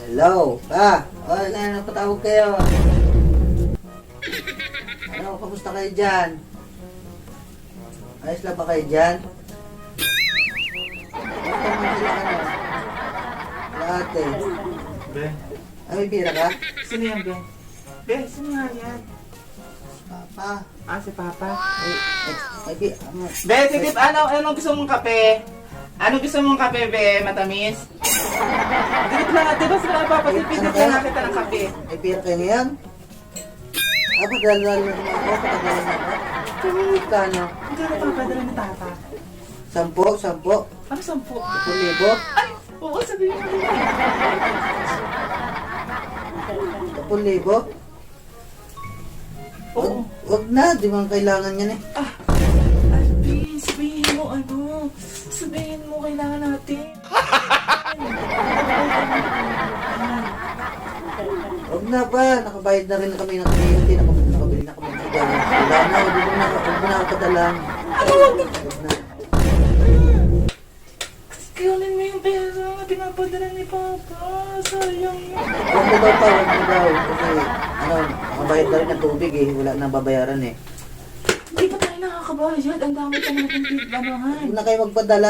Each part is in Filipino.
Hello, pa. Oy, napatawag kayo. Ano, kamusta kayo dyan? Ayos lang ba kayo dyan? Kamusta naman sila, ano? Lahat eh. Be, Ay, may pira ka? sino yan, Be? Be, sino nga yan? Papa. Ah, si Papa. May pira. Be, sige, ano gusto mong kape? Ano gusto mong kape, Be? Matamis? Dito lang natin, ba sila papasipidit lang nakita ng kape? May pira kayo ngayon? Ah, padala na ako. Patagalan na ako. Kano? Ang gano'n pa padala ni Tata? 10? Ano 10? 10,000? Ay! Oo, sabihin mo. 10,000? Oo. Wag na, di man kailangan yan eh. Alvin, sabihin mo ano? Sabihin mo kailangan natin. Wag na ba, nakabayad na rin na kami ng kuryente, nakabili na kami ng sigawan. Wala na, huwag mo na ako padalang. Ano wag na? Wag na. Kailangan mo yung pera na pinapadala ni Papa. Sayang yun. Wag mo daw pa, wag mo daw. Kasi, nakabayad na rin ng tubig eh, wala na babayaran eh. Hindi pa tayo nakakabayad. Ang dami pa natin banahan. Huwag na kayo magpadala,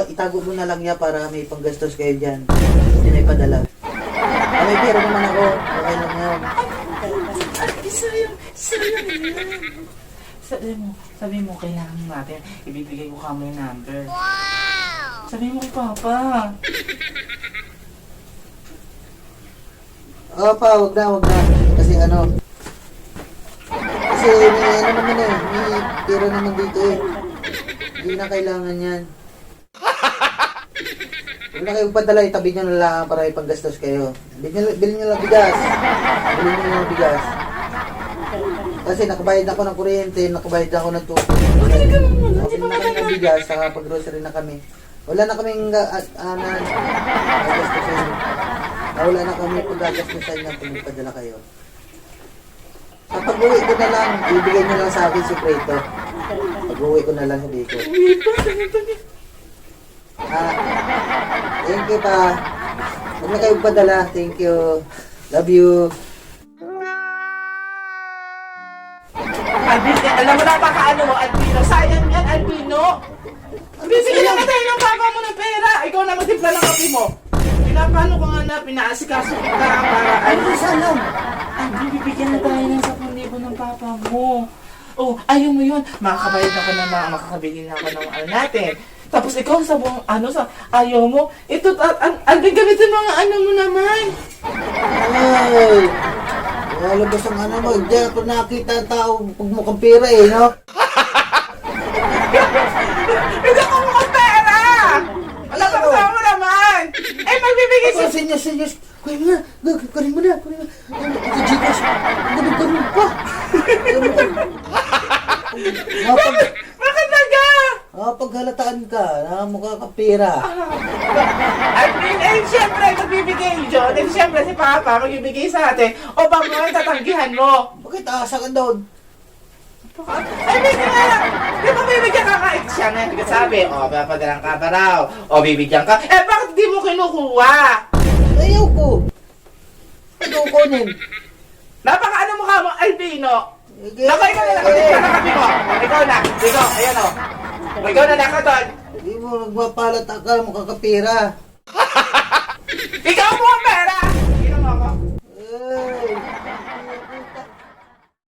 itago mo na lang niya para may panggastos kayo dyan. Hindi na ipadala. Ah, may pera naman ako, okay lang yun. Ay, sayang yan. Sabi mo, kailangan natin. Ibibigay ko kamo yung number. Wow! Sabi mo kay Papa. Pa, wag na. Kasi kasi may naman eh, may pera naman dito eh. Hindi na kailangan yan. Huwag na kayo padala, itabi nyo na lang para ipanggastos kayo. Bilhin nyo lang bigas. Bilhin nyo lang bigas. Kasi nakabayad ako ng kuryente, nakabayad ako ng tubig. Bakit ka naman? Hindi Bilhin pa na kami ng naman. bigas, saka pag-grocery na kami. Wala na kaming gagastusin. Wala na kami pag-gagastusin na kung padala kayo. Sa pag-uwi ko na lang, ibigay nyo lang sa akin si Preto. Pag-uwi ko na lang sabi ko. Uy, pa, sabi. Thank you pa. Huwag na kayong padala. Thank you. Love you. Albino, alam mo napakaano mo, Albino. Sayang yan, Albino. Bibigyan naman tayo ng Papa mo ng pera. Ikaw na magtimpla ng kape mo. Pinapano ko nga na, pinaasikaso kita para ano. Salam. Ay, bibigyan na tayo ng 10,000 ng Papa mo. Oh, ayaw mo yun. Makakabayad na ka na makakabili na ako ng ano natin. Tapos ikaw sa buong ayaw mo. Ito, Albin, gamitin mo ang ano mo naman. Ay. Lalabas ang mo. Diyan ko nakita ang tao pag mukhang pera eh, no? Hindi ako mga pera! Alam mo mo naman! Eh, magbibigay Kasi siya. senyos. Kunin mo na. Kunin mo na. Ito, Gcash. Ganun pa. Bakit naga? Paghalataan ka na mukha ka pera. Albin, siyempre, magbibigay John. Eh, siyempre, si Papa magbibigay sa atin. O ba mo, tatanggihan mo? Bakit asa ka doon? Ay, bigyan nga lang. Di ba bibigyan ka kahit siya nga nagsasabi? O, papadalang ka pa raw. O, bibigyan ka. Eh, bakit di mo kinukuha? Ayaw ko. Ito kunin. Napaka-ano mukha mo, Albino? Sige. Naku, ikaw na nakatipla na kami mo. Ikaw na. Ikaw, ayan o. Ikaw na nakatol. Hindi mo nagpapalat ka, mukha ka pera.